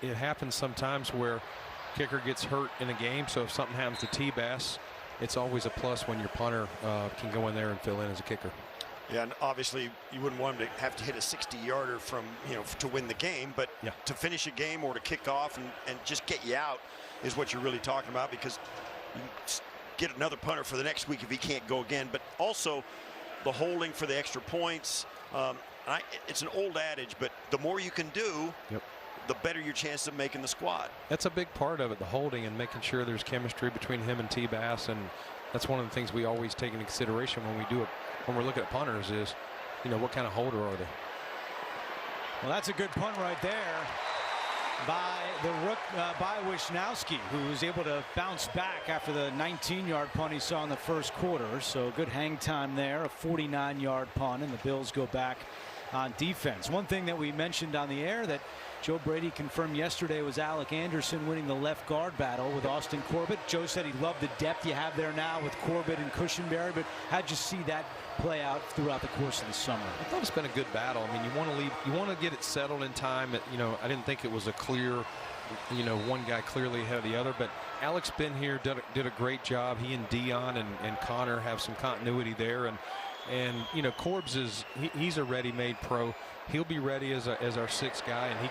it happens sometimes where kicker gets hurt in a game. So if something happens to T-Bass, it's always a plus when your punter can go in there and fill in as a kicker. Yeah, and obviously you wouldn't want him to have to hit a 60-yarder from, to win the game, but to finish a game or to kick off and just get you out is what you're really talking about, because you get another punter for the next week if he can't go again. But also the holding for the extra points. It's an old adage, but the more you can do, the better your chance of making the squad. That's a big part of it, the holding and making sure there's chemistry between him and T-Bass, and that's one of the things we always take into consideration when we do it. When we're looking at punters is, what kind of holder are they? Well, that's a good punt right there by by Wisnowski, who was able to bounce back after the 19-yard punt he saw in the first quarter. So good hang time there, a 49-yard punt, and the Bills go back on defense. One thing that we mentioned on the air that Joe Brady confirmed yesterday was Alec Anderson winning the left guard battle with Austin Corbett. Joe said he loved the depth you have there now with Corbett and Cushenberry, but how'd you see that play out throughout the course of the summer? I thought it's been a good battle. I mean, you want to get it settled in time. I didn't think it was a clear, one guy clearly ahead of the other, but Alec's been here, did a great job. He and Dion and Connor have some continuity there, and Corbs he's a ready-made pro. He'll be ready as our sixth guy, and he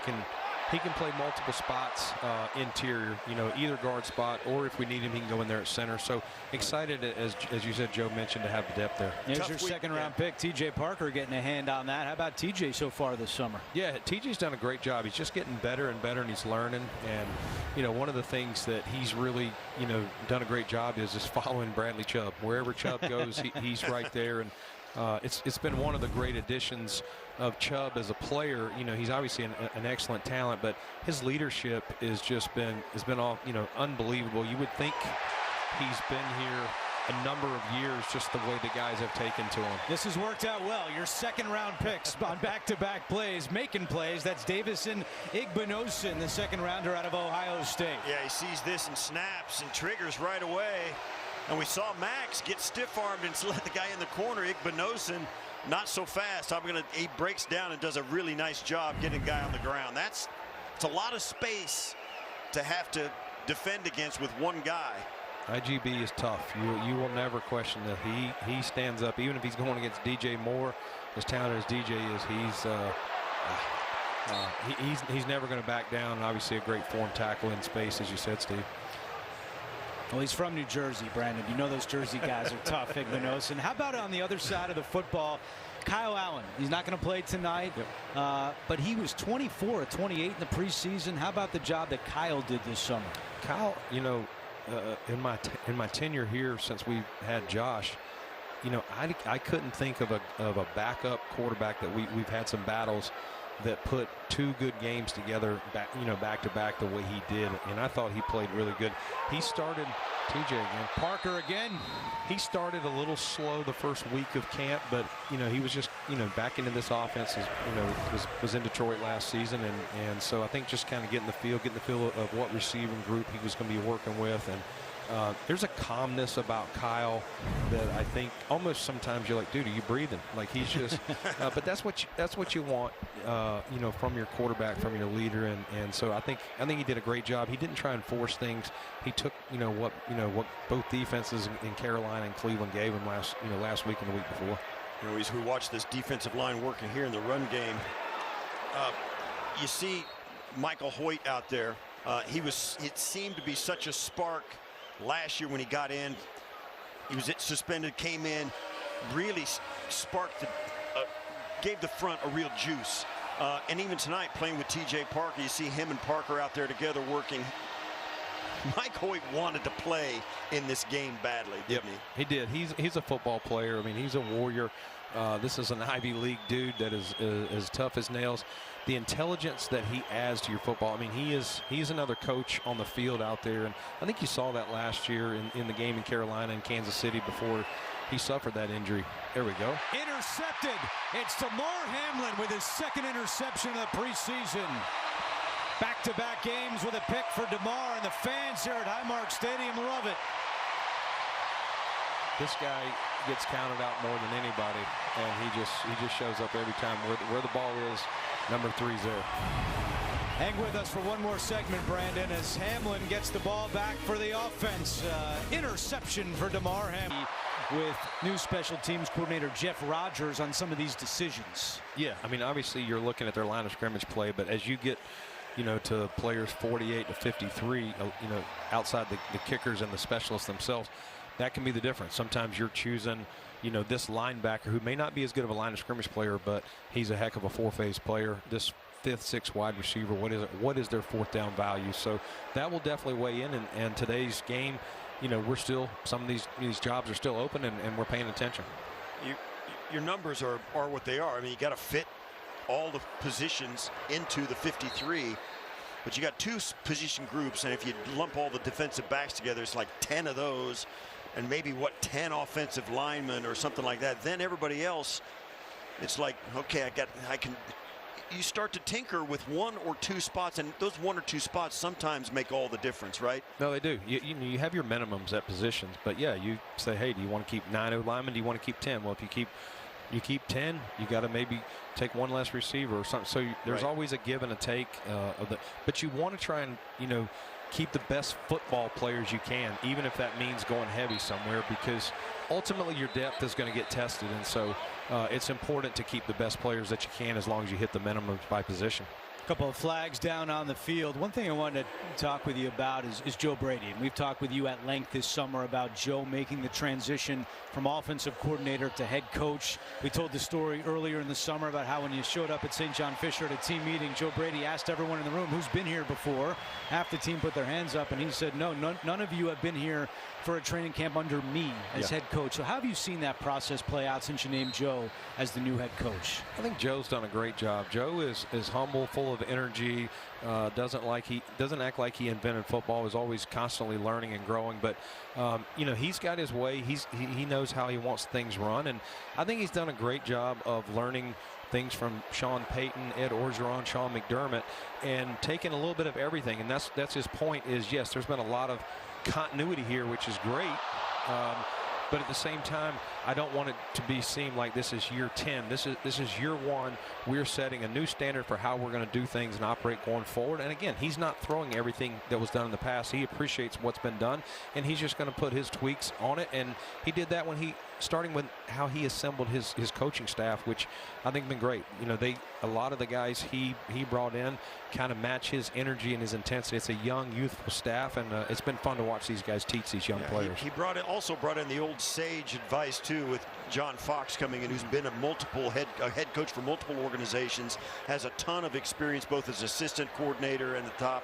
can play multiple spots interior, either guard spot, or if we need him, he can go in there at center. So excited, as you said, Joe mentioned, to have the depth there. There's your second-round pick, T.J. Parker, getting a hand on that. How about T.J. so far this summer? Yeah, T.J.'s done a great job. He's just getting better and better, and he's learning. And one of the things that he's really done a great job is following Bradley Chubb. Wherever Chubb goes, he's right there. And it's been one of the great additions of Chubb as a player. He's obviously an excellent talent, but his leadership has been all unbelievable. You would think he's been here a number of years, just the way the guys have taken to him. This has worked out well. Your second-round picks on back-to-back plays, making plays. That's Davison Igbinosun, the second-rounder out of Ohio State. Yeah, he sees this and snaps and triggers right away. And we saw Max get stiff-armed and let the guy in the corner. Igbinosun, not so fast. He breaks down and does a really nice job getting the guy on the ground. It's a lot of space to have to defend against with one guy. IGB is tough. You will never question that he stands up, even if he's going against DJ Moore. As talented as DJ is, he's never going to back down. And obviously, a great form tackle in space, as you said, Steve. Well, he's from New Jersey, Brandon. You know those Jersey guys are tough, Igbinosun. How about on the other side of the football, Kyle Allen? He's not going to play tonight, but he was 24 of 28 in the preseason. How about the job that Kyle did this summer? Kyle, in my tenure here since we had Josh, I couldn't think of a backup quarterback that we've had some battles that put two good games together back to back the way he did, and I thought he played really good. He started TJ again. Parker again. He started a little slow the first week of camp, but he was just back into this offense. Was in Detroit last season, and so I think just kind of getting the feel of what receiving group he was going to be working with, and there's a calmness about Kyle that I think almost sometimes you're like, dude, are you breathing? Like he's just, but that's what you want, from your quarterback, from your leader, and so I think he did a great job. He didn't try and force things. He took what both defenses in Carolina and Cleveland gave him last week and the week before. As we watch this defensive line working here in the run game, you see Michael Hoyt out there. It seemed to be such a spark last year when he got in. He was suspended, came in, really sparked, gave the front a real juice. And even tonight, playing with T.J. Parker, you see him and Parker out there together working. Mike Hoyt wanted to play in this game badly, didn't he? He did. He's a football player. I mean, he's a warrior. This is an Ivy League dude that is as tough as nails. The intelligence that he adds to your football. I mean, he's another coach on the field out there, and I think you saw that last year in the game in Carolina and Kansas City before he suffered that injury. There we go. Intercepted. It's Damar Hamlin with his second interception of the preseason. Back-to-back games with a pick for Damar, and the fans here at Highmark Stadium love it. This guy gets counted out more than anybody, and he just shows up every time where the ball is. Number 3's there. Hang with us for one more segment, Brandon, as Hamlin gets the ball back for the offense. Interception for Damar Hamlin with new special teams coordinator Jeff Rogers on some of these decisions. Yeah, I mean, obviously you're looking at their line of scrimmage play, but as you get, to players 48 to 53, outside the kickers and the specialists themselves, that can be the difference. Sometimes you're choosing, this linebacker who may not be as good of a line of scrimmage player, but he's a heck of a four-phase player. This fifth, sixth wide receiver, what is their fourth down value? So that will definitely weigh in. And today's game, we're still, some of these jobs are still open, and we're paying attention. Your numbers are what they are. I mean, you got to fit all the positions into the 53, but you got two position groups, and if you lump all the defensive backs together, it's like 10 of those, and maybe 10 offensive linemen or something like that. Then everybody else, it's like, okay, I can. You start to tinker with one or two spots, and those one or two spots sometimes make all the difference, right? No, they do. You have your minimums at positions, but yeah, you say, hey, do you want to keep 9 linemen? Do you want to keep 10? Well, if you keep 10, you got to maybe take one less receiver or something. So there's right. always a give and a take but you want to try and keep the best football players you can, even if that means going heavy somewhere, because ultimately your depth is going to get tested, and so it's important to keep the best players that you can as long as you hit the minimums by position. A couple of flags down on the field. One thing I wanted to talk with you about is Joe Brady. And we've talked with you at length this summer about Joe making the transition from offensive coordinator to head coach. We told the story earlier in the summer about how when you showed up at St. John Fisher at a team meeting, Joe Brady asked everyone in the room who's been here before. Half the team put their hands up, and he said, no, none of you have been here for a training camp under me as head coach. So how have you seen that process play out since you named Joe as the new head coach? I think Joe's done a great job. Joe is humble, full of energy, doesn't act like he invented football, is always constantly learning and growing, but he's got his way. He knows how he wants things run, and I think he's done a great job of learning things from Sean Payton, Ed Orgeron, Sean McDermott, and taking a little bit of everything. And that's his point, is yes, there's been a lot of continuity here, which is great, but at the same time, I don't want it to seem like this is year 10. This is year 1. We're setting a new standard for how we're going to do things and operate going forward. And again, he's not throwing everything that was done in the past. He appreciates what's been done, and he's just going to put his tweaks on it. And he did that starting with how he assembled his coaching staff, which I think has been great. A lot of the guys he brought in kind of match his energy and his intensity. It's a young, youthful staff, and it's been fun to watch these guys teach these young players. He also brought in the old sage advice too, with John Fox coming in, who's been a head coach for multiple organizations, has a ton of experience both as assistant coordinator and the top.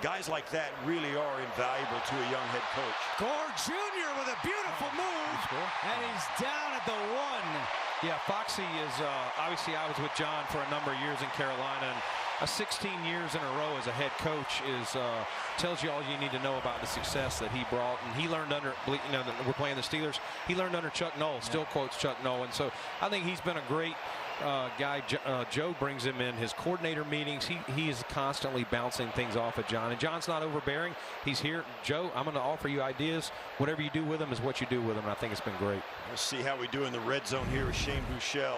Guys like that really are invaluable to a young head coach. Gore Jr. with a beautiful move, and he's down at the 1. Yeah, Foxy is obviously, I was with John for a number of years in Carolina, and 16 years in a row as a head coach tells you all you need to know about the success that he brought. And he learned under, we're playing the Steelers, he learned under Chuck Noll, still quotes Chuck Noll. And so I think he's been a great guy. Joe brings him in his coordinator meetings. He is constantly bouncing things off of John, and John's not overbearing. He's here. Joe, I'm going to offer you ideas. Whatever you do with them is what you do with them, and I think it's been great. We'll see how we do in the red zone here with Shane Buechele.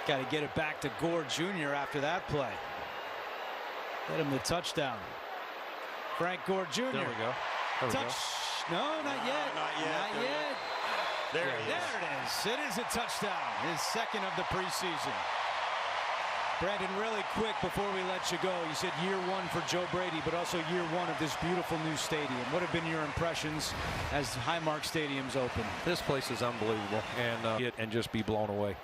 Got to get it back to Gore Jr. after that play. Get him the touchdown. Frank Gore Jr. There we go. No, not yet. Not yet. There it is. It is a touchdown. His second of the preseason. Brandon, really quick before we let you go, you said year 1 for Joe Brady, but also year 1 of this beautiful new stadium. What have been your impressions as Highmark Stadium's open? This place is unbelievable, and just be blown away.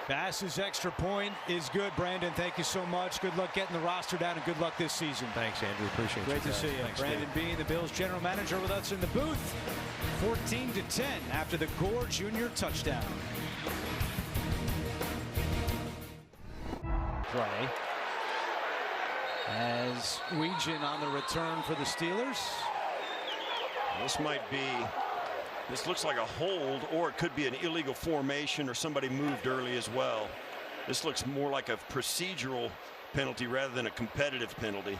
Bass's extra point is good. Brandon, thank you so much. Good luck getting the roster down, and good luck this season. Thanks, Andrew. Appreciate it. Great to see you. Thanks, Brandon Beane, the Bills general manager, with us in the booth. 14-10 after the Gore Jr. touchdown. Play as Weegin on the return for the Steelers. This looks like a hold, or it could be an illegal formation, or somebody moved early as well. This looks more like a procedural penalty rather than a competitive penalty.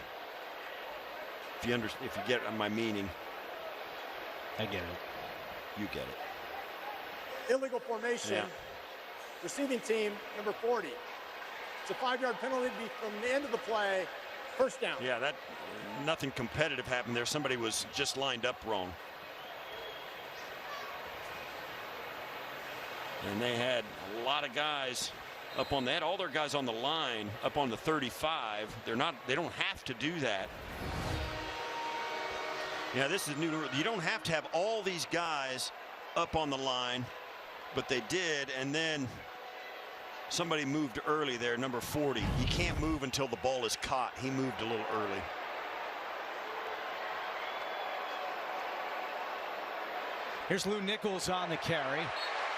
If you get my meaning. I get it. You get it. Illegal formation. Yeah. Receiving team, number 40. It's a 5-yard penalty from the end of the play. First down. Yeah, that nothing competitive happened there. Somebody was just lined up wrong. And they had a lot of guys up on that. All their guys on the line up on the 35. They don't have to do that. Yeah, this is new. You don't have to have all these guys up on the line, but they did, and then somebody moved early there, number 40. You can't move until the ball is caught. He moved a little early. Here's Lou Nichols on the carry,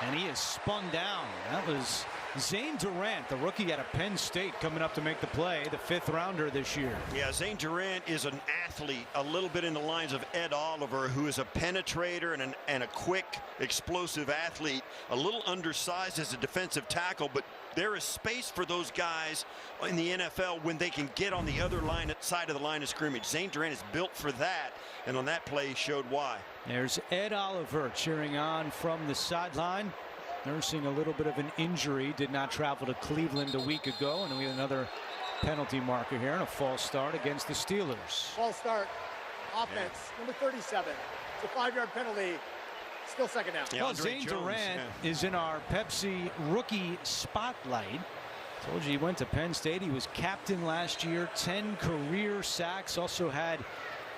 and he is spun down. That was Zane Durant, the rookie out of Penn State, coming up to make the play, the 5th rounder this year. Yeah, Zane Durant is an athlete, a little bit in the lines of Ed Oliver, who is a penetrator and a quick, explosive athlete, a little undersized as a defensive tackle, but there is space for those guys in the NFL when they can get on the other side of the line of scrimmage. Zane Durant is built for that, and on that play he showed why. There's Ed Oliver cheering on from the sideline, nursing a little bit of an injury, did not travel to Cleveland a week ago, and we have another penalty marker here and a false start against the Steelers. False start, offense, number 37. It's a 5-yard penalty. Still second down. Yeah, well, Zane Durant is in our Pepsi rookie spotlight. Told you he went to Penn State. He was captain last year, 10 career sacks, also had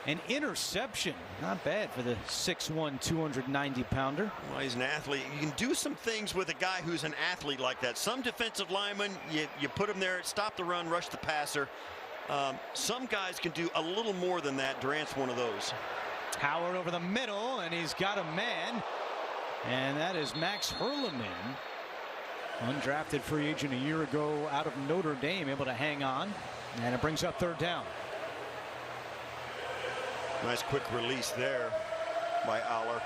an interception. Not bad for the 6'1", 290-pounder. Well, he's an athlete. You can do some things with a guy who's an athlete like that. Some defensive linemen, you put him there, stop the run, rush the passer. Some guys can do a little more than that. Durant's one of those. Howard over the middle, and he's got a man, and that is Max Hurleman, undrafted free agent a year ago out of Notre Dame, able to hang on, and it brings up 3rd down. Nice quick release there by Aller.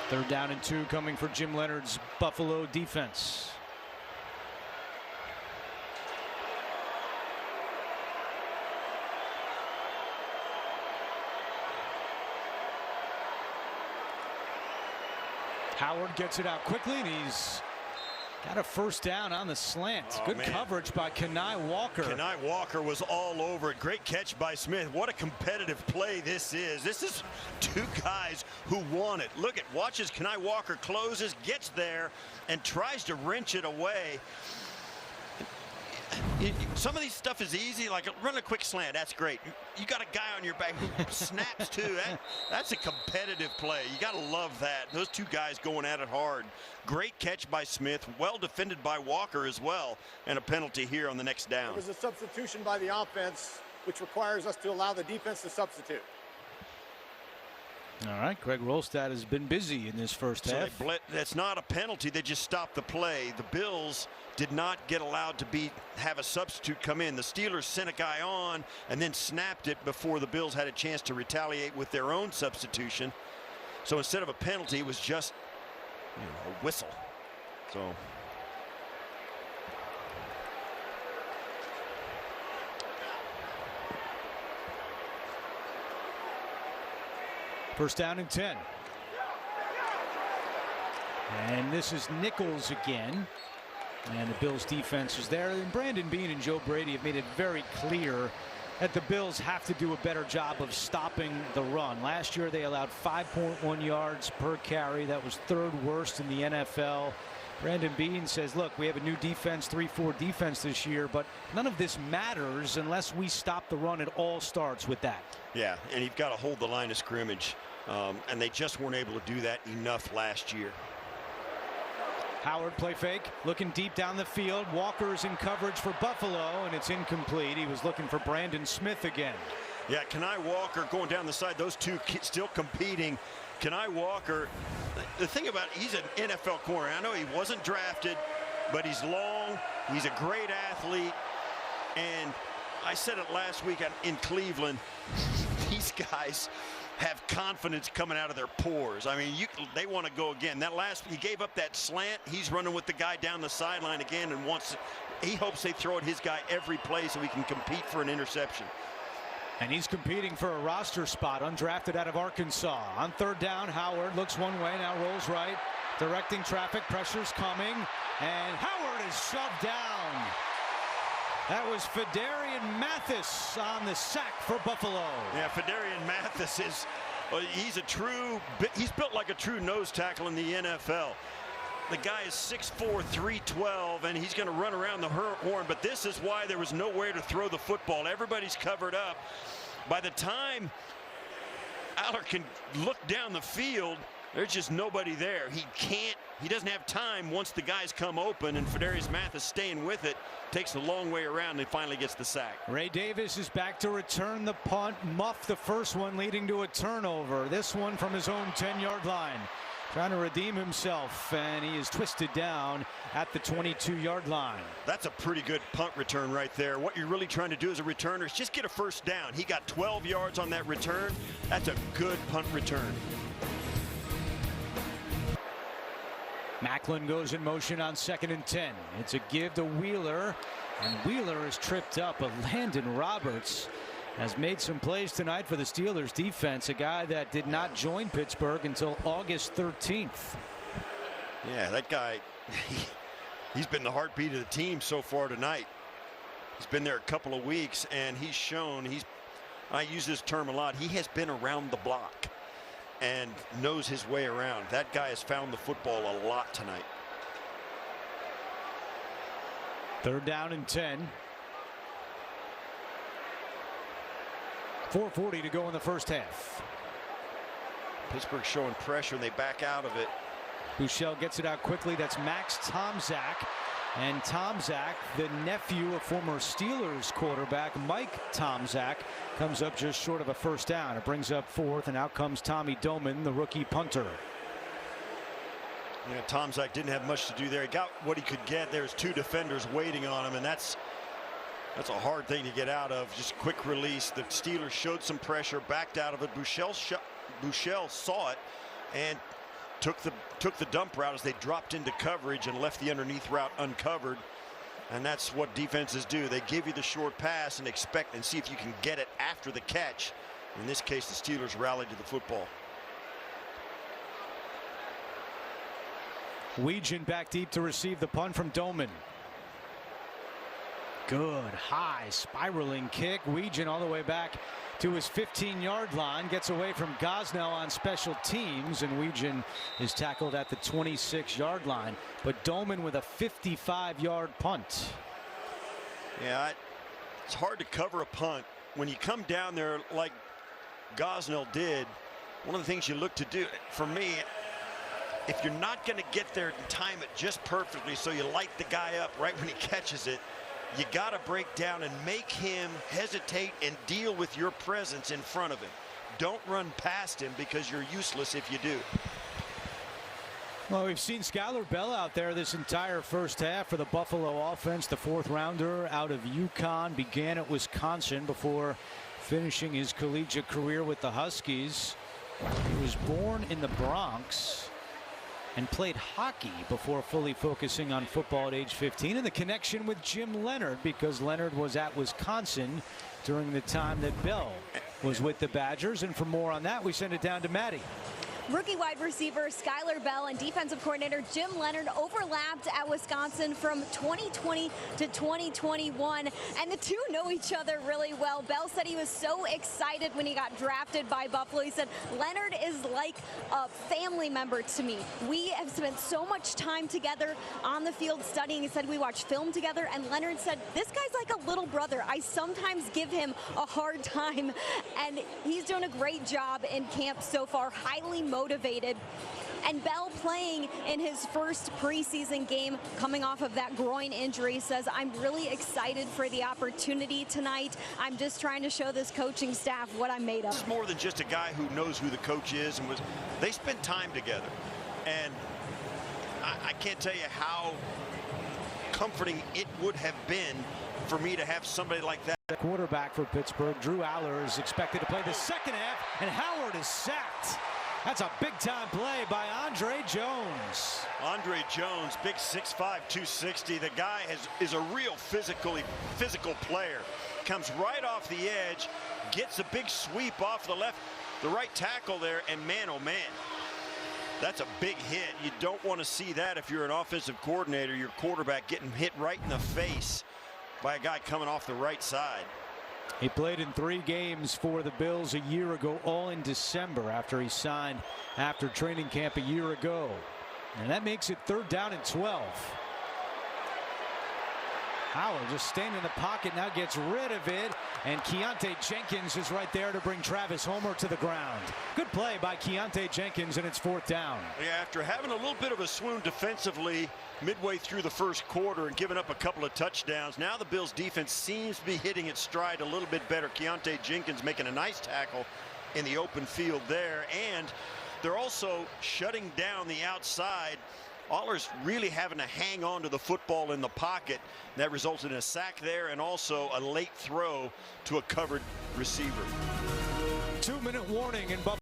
Third down and 2 coming for Jim Leonard's Buffalo defense. Howard gets it out quickly, and he's got a first down on the slant. Good coverage by Kenai Walker. Kenai Walker was all over it. Great catch by Smith. What a competitive play this is. This is 2 guys who want it. Look at, watch as Kenai Walker closes, gets there, and tries to wrench it away. Some of these stuff is easy, like run a quick slant. That's great. You got a guy on your back who snaps too. That's a competitive play. You got to love that. Those 2 guys going at it hard. Great catch by Smith. Well defended by Walker as well. And a penalty here on the next down. It was a substitution by the offense, which requires us to allow the defense to substitute. All right, Greg Rolstad has been busy in this first half. That's not a penalty. They just stopped the play. The Bills did not get allowed to have a substitute come in. The Steelers sent a guy on and then snapped it before the Bills had a chance to retaliate with their own substitution. So instead of a penalty, it was just a whistle. So first down and 10. And this is Nichols again. And the Bills defense is there. And Brandon Beane and Joe Brady have made it very clear that the Bills have to do a better job of stopping the run. Last year they allowed 5.1 yards per carry. That was 3rd worst in the NFL. Brandon Beane says, look, we have a new defense, 3-4 defense this year, but none of this matters unless we stop the run. It all starts with that. Yeah, and you've got to hold the line of scrimmage. And they just weren't able to do that enough last year. Howard play fake, looking deep down the field. Walker's in coverage for Buffalo, and it's incomplete. He was looking for Brandon Smith again. Yeah, Kenai Walker going down the side. Those 2 still competing. Kenai Walker, the thing about it, he's an NFL corner. I know he wasn't drafted, but he's long. He's a great athlete. And I said it last week in Cleveland, these guys have confidence coming out of their pores. I mean, they want to go again. He gave up that slant. He's running with the guy down the sideline again, and he hopes they throw at his guy every play so he can compete for an interception. And he's competing for a roster spot, undrafted out of Arkansas. On third down, Howard looks one way, now rolls right, directing traffic, pressure's coming, and Howard is shoved down. That was Phidarian Mathis on the sack for Buffalo. Yeah, Phidarian Mathis is, he's built like a true nose tackle in the NFL. The guy is 6'4", 312, and he's going to run around the horn, but this is why there was nowhere to throw the football. Everybody's covered up. By the time Aller can look down the field, there's just nobody there. He doesn't have time once the guys come open, and Phidarian Mathis staying with it, takes a long way around and finally gets the sack. Ray Davis is back to return the punt, muff the first one, leading to a turnover. This one from his own 10-yard line. Trying to redeem himself, and he is twisted down at the 22-yard line. That's a pretty good punt return right there. What you're really trying to do as a returner is just get a first down. He got 12 yards on that return. That's a good punt return. Macklin goes in motion on 2nd and 10. It's a give to Wheeler, and Wheeler is tripped up, but Landon Roberts has made some plays tonight for the Steelers defense, a guy that did not join Pittsburgh until August 13th. Yeah, that guy, he's been the heartbeat of the team so far tonight. He's been there a couple of weeks, and he's shown, I use this term a lot, he has been around the block and knows his way around. That guy has found the football a lot tonight. Third down and 10. 4:40 to go in the first half. Pittsburgh showing pressure, and they back out of it. Buechele gets it out quickly. That's Max Tomczak. And Tomczak, the nephew of former Steelers quarterback Mike Tomczak, comes up just short of a first down. It brings up fourth, and out comes Tommy Doman, the rookie punter. Yeah, Tomczak didn't have much to do there. He got what he could get. There's two defenders waiting on him, and that's a hard thing to get out of. Just quick release. The Steelers showed some pressure, backed out of it. Buechele saw it and took the dump route as they dropped into coverage and left the underneath route uncovered. And that's what defenses do. They give you the short pass and expect and see if you can get it after the catch. In this case, the Steelers rallied to the football. Weegan back deep to receive the punt from Doman. Good high spiraling kick. Weegan all the way back to his 15-yard line, gets away from Gosnell on special teams, and Weegan is tackled at the 26-yard line. But Doman with a 55-yard punt. Yeah, it's hard to cover a punt when you come down there like Gosnell did. One of the things you look to do, for me, if you're not going to get there and time it just perfectly so you light the guy up right when he catches it, you got to break down and make him hesitate and deal with your presence in front of him. Don't run past him because you're useless if you do. Well, we've seen Skylar Bell out there this entire first half for the Buffalo offense. The fourth rounder out of UConn, began at Wisconsin before finishing his collegiate career with the Huskies. He was born in the Bronx and played hockey before fully focusing on football at age 15. And the connection with Jim Leonard, because Leonard was at Wisconsin during the time that Bell was with the Badgers. And for more on that, we send it down to Maddie. Rookie wide receiver Skylar Bell and defensive coordinator Jim Leonard overlapped at Wisconsin from 2020 to 2021, and the two know each other really well. Bell said he was so excited when he got drafted by Buffalo. He said, Leonard is like a family member to me. We have spent so much time together on the field studying. He said we watch film together, and Leonard said, this guy's like a little brother. I sometimes give him a hard time, and he's doing a great job in camp so far, highly motivated. And Bell, playing in his first preseason game coming off of that groin injury, says, I'm really excited for the opportunity tonight. I'm just trying to show this coaching staff what I'm made of. This is more than just a guy who knows who the coach is, and they spent time together. And I can't tell you how comforting it would have been for me to have somebody like that. The quarterback for Pittsburgh, Drew Aller, is expected to play the second half, and Howard is sacked. That's a big-time play by Andre Jones. Andre Jones, big 6'5", 260. The guy is a real physical player. Comes right off the edge, gets a big sweep off the right tackle there, and man, oh man, that's a big hit. You don't want to see that if you're an offensive coordinator, your quarterback getting hit right in the face by a guy coming off the right side. He played in 3 games for the Bills a year ago, all in December after he signed after training camp a year ago. And that makes it 3rd down and 12. Howard just staying in the pocket, now gets rid of it, and Keontae Jenkins is right there to bring Travis Homer to the ground. Good play by Keontae Jenkins, and it's 4th down. Yeah, after having a little bit of a swoon defensively midway through the first quarter and giving up a couple of touchdowns, now the Bills defense seems to be hitting its stride a little bit better. Keontae Jenkins making a nice tackle in the open field there, and they're also shutting down the outside. Allers really having to hang on to the football in the pocket. That resulted in a sack there and also a late throw to a covered receiver. 2-minute warning in Buffalo.